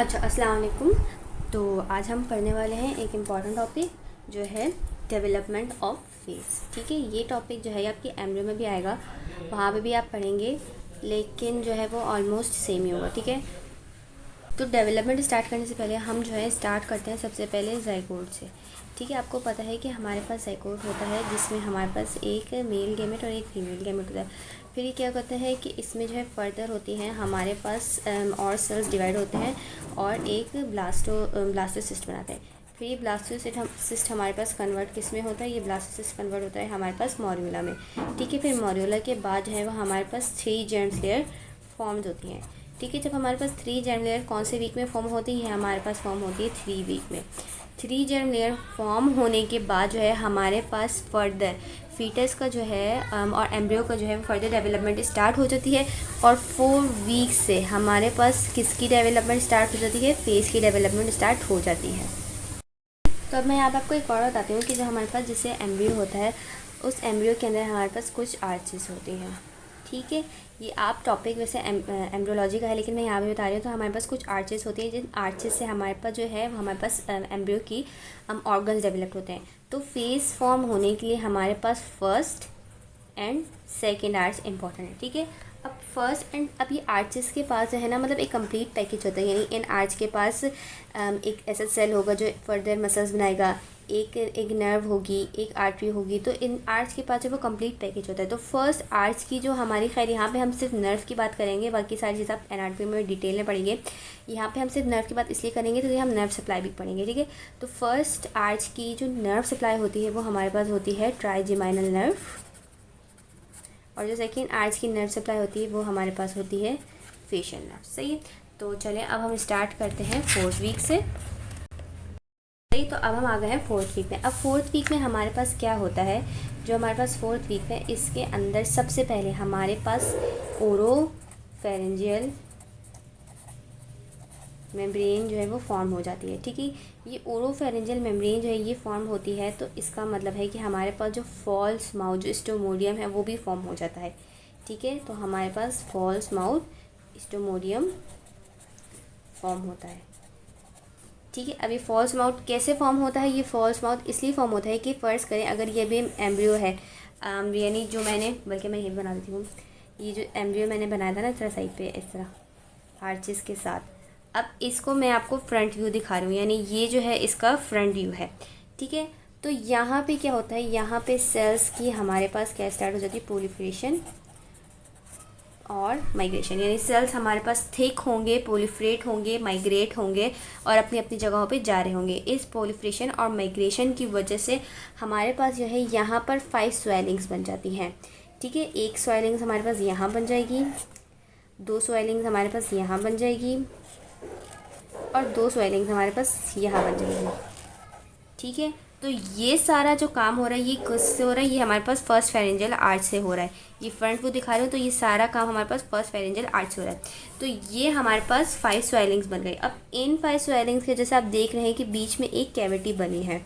अच्छा, अस्सलाम वालेकुम। तो आज हम पढ़ने वाले हैं एक इम्पॉर्टेंट टॉपिक जो है डेवलपमेंट ऑफ फेस। ठीक है, ये टॉपिक जो है आपकी एमब्रियो में भी आएगा, वहाँ पे भी आप पढ़ेंगे, लेकिन जो है वो ऑलमोस्ट सेम ही होगा। ठीक है, तो डेवलपमेंट स्टार्ट करने से पहले हम जो है स्टार्ट करते हैं सबसे पहले ज़ाइगोट से। ठीक है, आपको पता है कि हमारे पास ज़ाइगोट होता है जिसमें हमारे पास एक मेल गैमेट और एक फीमेल गैमेट होता है। फिर ये क्या करता है कि इसमें जो है फर्दर होती हैं हमारे पास और सेल्स डिवाइड होते हैं और एक ब्लास्टोसिस्ट बनाते हैं। फिर ये ब्लास्टोसिस्ट हमारे पास कन्वर्ट किस में होता है, ये ब्लास्टोसिस्ट कन्वर्ट होता है हमारे पास मॉर्यूला में। ठीक है, फिर मॉर्यूला के बाद जो है वो हमारे पास 3 जर्म लेयर फॉर्म्ड होती हैं। ठीक है, जब हमारे पास 3 जर्म लेयर कौन से वीक में फॉर्म होती है, हमारे पास फॉर्म होती है 3 वीक में। 3 जर्म लेयर फॉर्म होने के बाद जो है हमारे पास फर्दर फीटस का जो है और एम्ब्रियो का जो है फर्दर डेवलपमेंट स्टार्ट हो जाती है। और 4 वीक से हमारे पास किसकी डेवलपमेंट स्टार्ट हो जाती है, फेस की डेवलपमेंट स्टार्ट हो जाती है। तो अब मैं यहाँ पर आपको एक और बताती हूँ कि जो हमारे पास जिससे एम्ब्रियो होता है, उस एम्ब्रियो के अंदर हमारे पास कुछ आर्चेस होती हैं। ठीक है, ये आप टॉपिक वैसे एम्ब्रियोलॉजी का है, लेकिन मैं यहाँ पे बता रही हूँ। तो हमारे पास कुछ आर्चेस होती हैं, जिन आर्चेस से हमारे पास जो है हमारे पास एम्ब्रियो की ऑर्गन्स डेवलप होते हैं। तो फेस फॉर्म होने के लिए हमारे पास first and second arch important है। ठीक है, अब फर्स्ट एंड अब ये आर्चेस के पास जो है ना, मतलब एक कंप्लीट पैकेज होता है। यानी इन आर्च के पास एक ऐसा सेल होगा जो फर्दर मसल्स बनाएगा, एक नर्व होगी, एक आर्टरी होगी। तो इन आर्च के पास जो वो कंप्लीट पैकेज होता है। तो फर्स्ट आर्च की जो हमारी, खैर यहाँ पे हम सिर्फ नर्व की बात करेंगे, बाकी सारी चीज़ आप एनाटॉमी में डिटेल में पढ़ेंगे। यहाँ पे हम सिर्फ नर्व की बात इसलिए करेंगे तो ये हम नर्व सप्लाई भी पढ़ेंगे। ठीक है, तो फर्स्ट आर्च की जो नर्व सप्लाई होती है वो हमारे पास होती है ट्राइजेमाइनल नर्व, और जो सेकेंड आर्च की नर्व सप्लाई होती है वो हमारे पास होती है फेशियल नर्व। सही है, तो चलें अब हम स्टार्ट करते हैं 4th वीक से। सही, तो अब हम आ गए हैं 4th वीक में। अब 4th वीक में हमारे पास क्या होता है, जो हमारे पास 4th वीक है इसके अंदर सबसे पहले हमारे पास ओरोफेरेंजियल मेम्ब्रेन जो है वो फॉर्म हो जाती है। ठीक है, ये ओरोफेरेंजियल मेम्ब्रेन जो है ये फॉर्म होती है, तो इसका मतलब है कि हमारे पास जो फॉल्स माउथ जो स्टोमोडियम है वो भी फॉर्म हो जाता है। ठीक है, तो हमारे पास फॉल्स माउथ स्टोमोडियम फॉर्म होता है। ठीक है, अभी फॉल्स माउथ कैसे फॉर्म होता है, ये फॉल्स माउथ इसलिए फॉर्म होता है कि फ़र्ज़ करें अगर ये भी एम्ब्रियो है, यानी जो मैंने, बल्कि मैं ये बना देती हूँ, ये जो एम्ब्रियो मैंने बनाया था ना इस तरह साइड पे, इस तरह आर्चिस के साथ। अब इसको मैं आपको फ्रंट व्यू दिखा रही हूँ, यानी ये जो है इसका फ्रंट व्यू है। ठीक है, तो यहाँ पे क्या होता है, यहाँ पे सेल्स की हमारे पास क्या स्टार्ट हो जाती है, प्रोलिफरेशन और माइग्रेशन। यानी सेल्स हमारे पास थिक होंगे, प्रोलिफरेट होंगे, माइग्रेट होंगे और अपनी अपनी जगहों पे जा रहे होंगे। इस प्रोलिफरेशन और माइग्रेशन की वजह से हमारे पास जो है यहाँ पर 5 स्वेलिंग्स बन जाती हैं। ठीक है, एक स्वेलिंग्स हमारे पास यहाँ बन जाएगी, 2 स्वेलिंग्स हमारे पास यहाँ बन जाएगी और 2 स्वेलिंग्स हमारे पास यहाँ बन जाएगी। ठीक है, तो ये सारा जो काम हो रहा है ये किससे हो रहा है, ये हमारे पास फर्स्ट फेरेंजियल आर्च से हो रहा है। ये फ्रंट व्यू दिखा रही हूँ, तो ये सारा काम हमारे पास फर्स्ट फेरेंजियल आर्च से हो रहा है। तो ये हमारे पास 5 स्वेलिंग्स बन गई। अब इन 5 स्वेलिंग्स के जैसे आप देख रहे हैं कि बीच में एक कैविटी बनी है,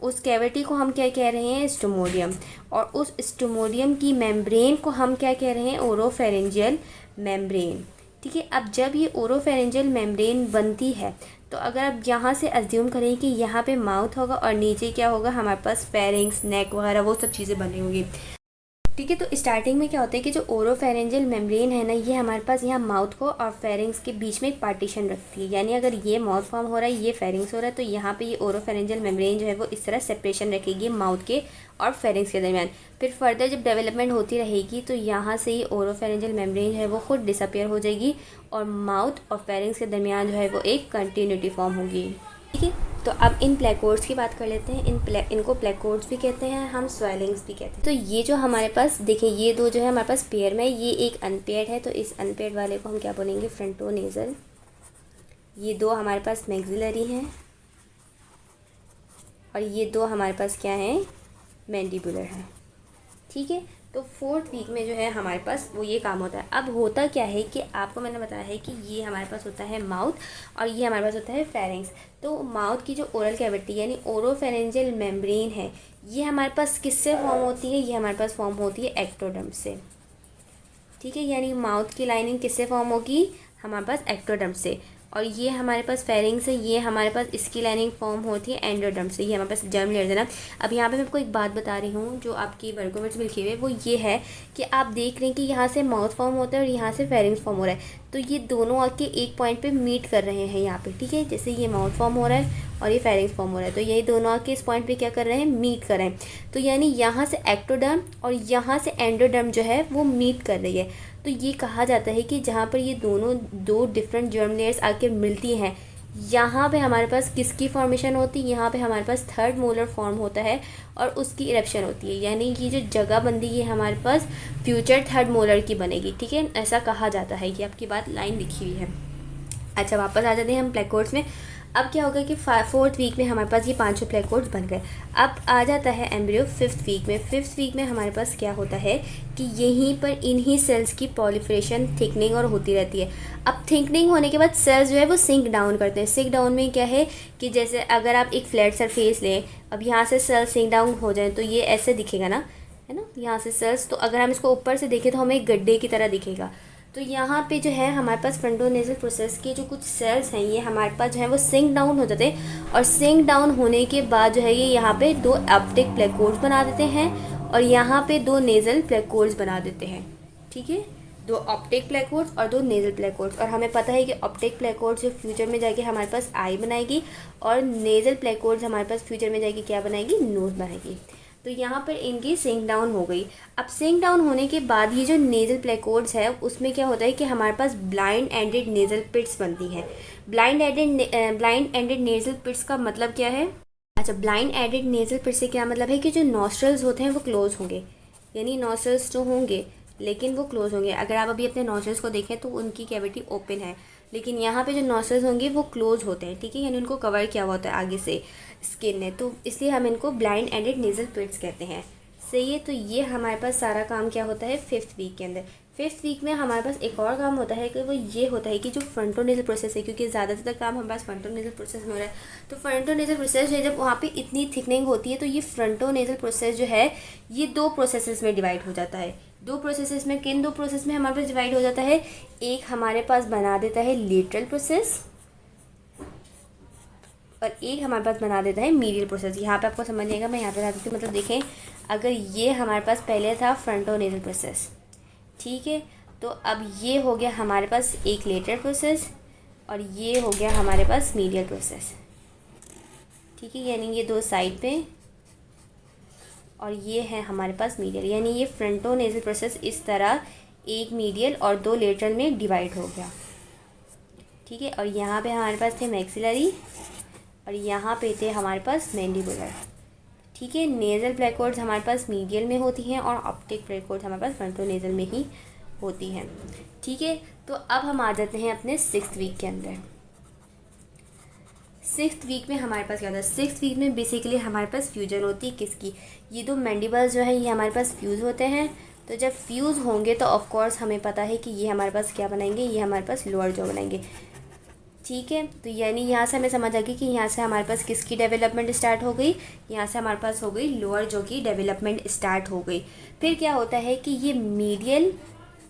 उस कैविटी को हम क्या कह रहे हैं, स्टोमोडियम। और उस स्टोमोडियम की मेम्ब्रेन को हम क्या कह रहे हैं, ओरोफेरेंजियल मेम्ब्रेन। ठीक है, अब जब ये ओरोफेरेंजियल मेम्ब्रेन बनती है, तो अगर आप यहाँ से अज्यूम करें कि यहाँ पे माउथ होगा और नीचे क्या होगा, हमारे पास फेरिंग्स, नेक वगैरह वो सब चीज़ें बनी होंगी। ठीक है, तो स्टार्टिंग में क्या होता है कि जो ओरोफेरेंजियल मेम्ब्रेन है ना, ये हमारे पास यहाँ माउथ को और फेरिंग्स के बीच में एक पार्टीशन रखती है। यानी अगर ये माउथ फॉर्म हो रहा है, ये फेरिंग्स हो रहा है, तो यहाँ पे ये ओरोफेरेंजियल मेम्ब्रेन जो है वो इस तरह सेपरेशन रखेगी माउथ के और फेरिंग्स के दरमियान। फिर फर्दर जब डेवलपमेंट होती रहेगी तो यहाँ से ही ओरोफेरेंजियल मेम्ब्रेन जो है वो खुद डिसअपियर हो जाएगी और माउथ और फेरिंग्स के दरमियान जो है वो एक कंटिन्यूटी फॉर्म होगी। ठीक है, तो अब इन प्लेकोर्ड्स की बात कर लेते हैं। इनको प्लेकोर्ड्स भी कहते हैं, हम स्वेलिंग्स भी कहते हैं। तो ये जो हमारे पास देखिए, ये दो जो है हमारे पास पेयर में, ये एक अनपेयर्ड है, तो इस अनपेयर्ड वाले को हम क्या बोलेंगे, फ्रंटोनेजल। ये 2 हमारे पास मैक्सिलरी हैं और ये 2 हमारे पास क्या हैं, मैंडिबुलर हैं। ठीक है, तो 4th वीक में जो है हमारे पास वो ये काम होता है। अब होता क्या है कि आपको मैंने बताया है कि ये हमारे पास होता है माउथ और ये हमारे पास होता है फेरिंग्स। तो माउथ की जो ओरल कैविटी यानी ओरोफेरेंजियल मेम्ब्रेन है, ये हमारे पास किससे फॉर्म होती है, ये हमारे पास फॉर्म होती है एक्टोडर्म से। ठीक है, यानी माउथ की लाइनिंग किससे फॉर्म होगी, हमारे पास एक्टोडर्म से। और ये हमारे पास फेरिंग्स है, ये हमारे पास इसकी लाइनिंग फॉर्म होती है एंडोडर्म से, ये हमारे पास जर्म लेयर्स है ना। अब यहाँ पे मैं आपको एक बात बता रही हूँ जो आपकी बर्गोमेट्स में लिखी हुई है, वो ये है कि आप देख रहे हैं कि यहाँ से माउथ फॉर्म होता है और यहाँ से फेरिंग्स फॉर्म हो रहा है, तो ये दोनों आके एक पॉइंट पे मीट कर रहे हैं यहाँ पे, ठीक है। जैसे ये माउथ फॉर्म हो रहा है और ये फेरिंग्स फॉर्म हो रहा है, तो यही दोनों आके इस पॉइंट पे क्या कर रहे हैं, मीट कर रहे हैं। तो यानी यहाँ से एक्टोडर्म और यहाँ से एंडोडर्म जो है वो मीट कर रही है। तो ये कहा जाता है कि जहाँ पर ये दोनों दो डिफरेंट जर्म लेयर्स आके मिलती हैं, यहाँ पे हमारे पास किसकी फॉर्मेशन होती है, यहाँ पे हमारे पास थर्ड मोलर फॉर्म होता है और उसकी इरप्शन होती है। यानी कि जो जगह बनती है हमारे पास फ्यूचर थर्ड मोलर की बनेगी, ठीक है, ऐसा कहा जाता है। ये आपकी बात लाइन लिखी हुई है। अच्छा, वापस आ जाते हैं हम प्लेकोड्स में। अब क्या होगा कि 4th वीक में हमारे पास ये 5 प्लेकोड्स बन गए। अब आ जाता है एम्ब्रियो 5th वीक में। 5th वीक में हमारे पास क्या होता है कि यहीं पर इन्हीं सेल्स की पॉलिफरेशन, थिकनिंग और होती रहती है। अब थिकनिंग होने के बाद सेल्स जो है वो सिंक डाउन करते हैं। सिंक डाउन में क्या है कि जैसे अगर आप एक फ्लैट सरफेस लें, अब यहाँ से सेल्स सिंक डाउन हो जाए तो ये ऐसे दिखेगा ना, है ना, यहाँ से सेल्स। तो अगर हम इसको ऊपर से देखें तो हमें एक गड्ढे की तरह दिखेगा। तो यहाँ पे जो है हमारे पास फ्रंटोनेजल प्रोसेस के जो कुछ सेल्स हैं ये हमारे पास जो है वो सिंक डाउन हो जाते हैं, और सिंक डाउन होने के बाद जो है ये यहाँ पे 2 ऑप्टिक प्लेकोड्स बना देते हैं और यहाँ पे 2 नेज़ल प्लेकोड्स बना देते हैं, ठीक है। 2 ऑप्टिक प्लेकोड्स और 2 नेज़ल प्लेकोड्स। और हमें पता है कि ऑप्टिक प्लेकोड्स जो फ्यूचर में जाके हमारे पास आई बनाएगी और नेज़ल प्लेकोड्स हमारे पास फ्यूचर में जाके क्या बनाएगी, नोज़ बनाएगी। तो यहाँ पर इनकी सिंक डाउन हो गई। अब सिंक डाउन होने के बाद ये जो नेज़ल प्लेकोड्स है उसमें क्या होता है कि हमारे पास ब्लाइंड एंडेड नेज़ल पिट्स बनती हैं। ब्लाइंड एंडेड नेज़ल पिट्स का मतलब क्या है? अच्छा, ब्लाइंड एंडेड नेज़ल पिट्स से क्या मतलब है कि जो नॉस्ट्रल्स होते हैं वो क्लोज होंगे, यानी नॉस्ट्रल्स जो होंगे लेकिन वो क्लोज होंगे। अगर आप अभी अपने नॉस्ट्रल्स को देखें तो उनकी कैविटी ओपन है, लेकिन यहाँ पे जो नॉस्ट्रल्स होंगे वो क्लोज होते हैं, ठीक है, यानी उनको कवर किया हुआ होता है आगे से स्किन ने, तो इसलिए हम इनको ब्लाइंड एंडेड नेज़ल पिट्स कहते हैं। सही है। तो ये हमारे पास सारा काम क्या होता है 5th वीक के अंदर। 5th वीक में हमारे पास एक और काम होता है कि वो ये होता है कि जो फ्रंटोनेजल प्रोसेस है, क्योंकि ज़्यादातर काम हमारे पास फ्रंटोनेजल प्रोसेस में हो रहा है, तो फ्रंटोनेजल प्रोसेस है जब वहाँ पे इतनी थिकनिंग होती है तो ये फ्रंटोनेजल प्रोसेस जो है ये 2 प्रोसेसेस में डिवाइड हो जाता है। 2 प्रोसेसेस में, किन 2 प्रोसेस में हमारे पास डिवाइड हो जाता है? एक हमारे पास बना देता है लेटरल प्रोसेस और एक हमारे पास बना देता है मीडियल प्रोसेस। यहाँ पे आपको समझ आएगा, मैं यहाँ पे बता देती हूँ। मतलब देखें, अगर ये हमारे पास पहले था फ्रंटोनेजल प्रोसेस, ठीक है, तो अब ये हो गया हमारे पास एक लेटरल प्रोसेस और ये हो गया हमारे पास मीडियल प्रोसेस, ठीक है, यानी ये 2 साइड पे और ये है हमारे पास मीडियल, यानी ये फ्रंटोनेजल प्रोसेस इस तरह एक मीडियल और 2 लेटरल में डिवाइड हो गया, ठीक है। और यहाँ पे हमारे पास थे मैक्सिलरी और यहाँ पे थे हमारे पास मैंडिबुलर, ठीक है। नेज़ल प्लेकोड्स हमारे पास मीडियल में होती हैं और ऑप्टिक प्लेकोड्स हमारे पास फ्रंटोनेजल में ही होती हैं, ठीक है। तो अब हम आ जाते हैं अपने 6th वीक के अंदर। 6th वीक में हमारे पास क्या होता है? 6th वीक में बेसिकली हमारे पास फ्यूजन होती है किसकी? ये 2 मैंडिबल्स जो है ये हमारे पास फ्यूज़ होते हैं। तो जब फ्यूज़ होंगे तो ऑफ कोर्स हमें पता है कि ये हमारे पास क्या बनाएंगे, ये हमारे पास लोअर जॉ बनाएंगे, ठीक है। तो यानी यहाँ से हमें समझ आ गई कि यहाँ से हमारे पास किसकी डेवलपमेंट स्टार्ट हो गई, यहाँ से हमारे पास हो गई लोअर जॉ की डेवलपमेंट स्टार्ट हो गई। फिर क्या होता है कि ये मीडियल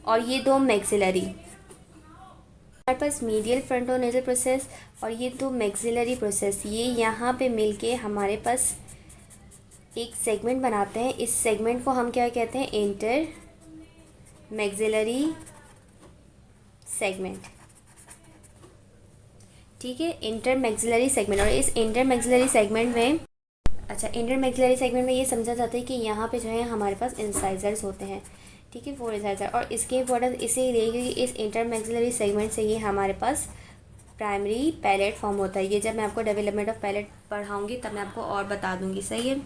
और ये 2 मैक्सिलरी, हमारे पास मीडियल फ्रंटोनेजल प्रोसेस और ये 2 मैक्सिलरी प्रोसेस, ये यहाँ पे मिलके हमारे पास एक सेगमेंट बनाते हैं। इस सेगमेंट को हम क्या कहते हैं? इंटर मैक्सिलरी सेगमेंट, ठीक है, इंटर मैक्सिलरी सेगमेंट। और इस इंटर मैक्सिलरी सेगमेंट में, अच्छा, इंटर मैक्सिलरी सेगमेंट में ये समझा जाता है कि यहाँ पे जो है हमारे पास इंसाइजर्स होते हैं, ठीक है, 4 इंसाइजर। और इसके इम्पोर्टेंस इसे रहेगी कि इस इंटर मैक्सिलरी सेगमेंट से ये हमारे पास प्राइमरी पैलेट फॉर्म होता है। ये जब मैं आपको डेवलपमेंट ऑफ पैलेट पढ़ाऊँगी तब मैं आपको और बता दूँगी, सही है।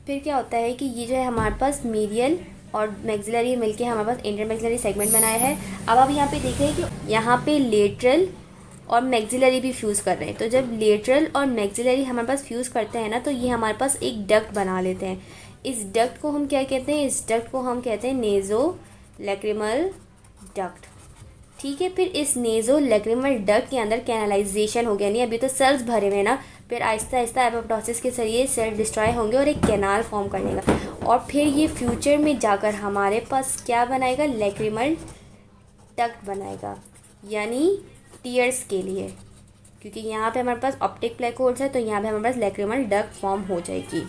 फिर क्या होता है कि ये जो है हमारे पास मीडियल और मैक्सिलरी मिलके हमारे पास इंटर मैक्सिलरी सेगमेंट बनाया है। अब आप यहाँ पे देखें कि यहाँ पे लेटरल और मैक्सिलरी भी फ्यूज़ कर रहे हैं। तो जब लेटरल और मैक्सिलरी हमारे पास फ्यूज़ करते हैं ना, तो ये हमारे पास एक डक्ट बना लेते हैं। इस डक्ट को हम क्या कहते हैं? इस डक्ट को हम कहते हैं नेज़ो लैक्रिमल डक्ट, ठीक है। फिर इस नेज़ो लैक्रिमल डक्ट के अंदर कैनालाइजेशन हो गया, नहीं अभी तो सेल्स भरे हुए हैं ना, फिर आहिस्ता आहिस्ता एपोप्टोसिस के जरिए सेल डिस्ट्रॉय होंगे और एक कैनाल फॉर्म कर लेगा और फिर ये फ्यूचर में जाकर हमारे पास क्या बनाएगा? लैक्रिमल डक्ट बनाएगा। यानी टीयर्स के लिए, क्योंकि यहाँ पे हमारे पास ऑप्टिक प्लेकोड्स है तो यहाँ पे हमारे पास लैक्रिमल डक्ट फॉर्म हो जाएगी।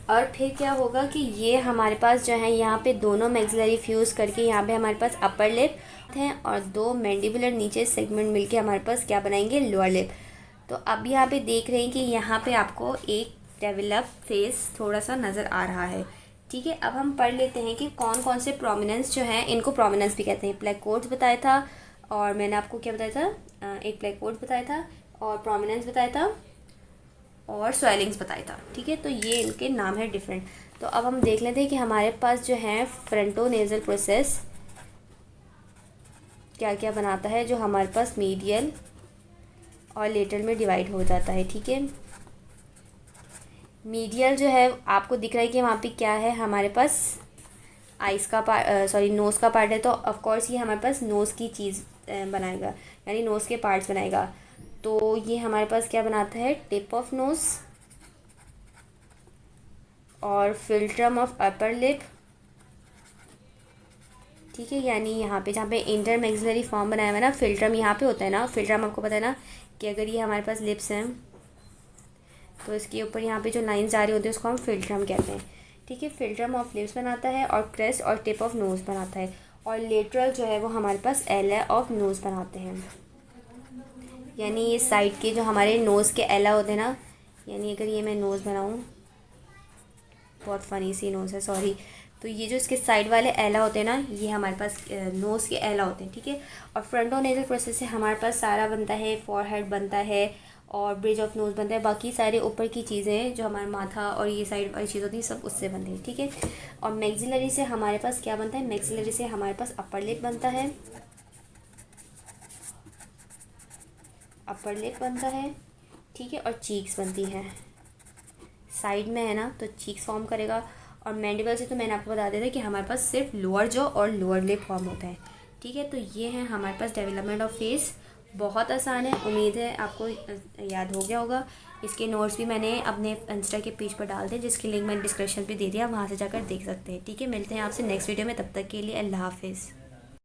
और फिर क्या होगा कि ये हमारे पास जो है यहाँ पे दोनों मैक्सिलरी फ्यूज़ करके यहाँ पे हमारे पास अपर लिप है और दो मैंडिबुलर नीचे सेगमेंट मिलके हमारे पास क्या बनाएंगे, लोअर लिप। तो अब यहाँ पे देख रहे हैं कि यहाँ पे आपको एक डेवलप फेस थोड़ा सा नज़र आ रहा है। ठीक है, अब हम पढ़ लेते हैं कि कौन कौन से प्रोमिनेंस जो हैं, इनको प्रोमिनेंस भी कहते हैं। प्लेकोड्स बताया था और मैंने आपको क्या बताया था, एक प्लेकोड बताया था और प्रोमिनेंस बताया था और स्वेलिंग्स बताया था। ठीक है, तो ये इनके नाम है डिफरेंट। तो अब हम देख लेते हैं कि हमारे पास जो है फ्रंटोनेजल प्रोसेस क्या क्या बनाता है, जो हमारे पास मीडियल और लेटरल में डिवाइड हो जाता है। ठीक है, मीडियल जो है आपको दिख रहा है कि वहाँ पे क्या है, हमारे पास आइस का पार्ट, सॉरी नोज़ का पार्ट है। तो ऑफ कोर्स ये हमारे पास नोज़ की चीज़ बनाएगा, यानी नोज़ के पार्ट्स बनाएगा। तो ये हमारे पास क्या बनाता है, टिप ऑफ नोज़ और फिल्ट्रम ऑफ अपर लिप। ठीक है, यानी यहाँ पे जहाँ पे इंटर मैक्सिलरी फॉर्म बनाया हुआ है ना, फिल्ट्रम यहाँ पे होता है ना। फिल्ट्रम आपको पता है ना कि अगर ये हमारे पास लिप्स हैं तो इसके ऊपर यहाँ पे जो लाइंस आ रही होती है उसको हम फिल्ट्रम कहते हैं। ठीक है, फिल्ट्रम ऑफ लिप्स बनाता है और क्रेस्ट और टिप ऑफ नोज़ बनाता है। और लेटरल जो है वो हमारे पास एला ऑफ नोज़ बनाते हैं, यानी ये साइड के जो हमारे नोज़ के एला होते हैं ना, यानी अगर ये मैं नोज़ बनाऊँ, बहुत फ़नी सी नोज़ है सॉरी, तो ये जो इसके साइड वाले एला होते हैं ना, ये हमारे पास नोज़ के एला होते हैं। ठीक है, और फ्रंटोनेजल प्रोसेस से हमारे पास सारा बनता है, फॉरहेड बनता है और ब्रिज ऑफ नोज़ बनता है। बाकी सारे ऊपर की चीज़ें जो हमारा माथा और ये साइड वाली चीज़ होती है सब उससे बनती है। ठीक है, और मैक्सिलरी से हमारे पास क्या बनता है, मैक्सिलरी से हमारे पास अपर लिप बनता है, अपर लिप बनता है। ठीक है, और चीक्स बनती है, साइड में है ना तो चीक्स फॉर्म करेगा। और मैंडिबल से तो मैंने आपको बता दिया था कि हमारे पास सिर्फ लोअर जॉ और लोअर लिप फॉर्म होता है। ठीक है, तो ये है हमारे पास डेवलपमेंट ऑफ फेस। बहुत आसान है, उम्मीद है आपको याद हो गया होगा। इसके नोट्स भी मैंने अपने इंस्टा के पेज पर डाल दिए, जिसकी लिंक मैंने डिस्क्रिप्शन पे दे दिया, वहाँ से जाकर देख सकते हैं। ठीक है, मिलते हैं आपसे नेक्स्ट वीडियो में, तब तक के लिए अल्लाह हाफिज़।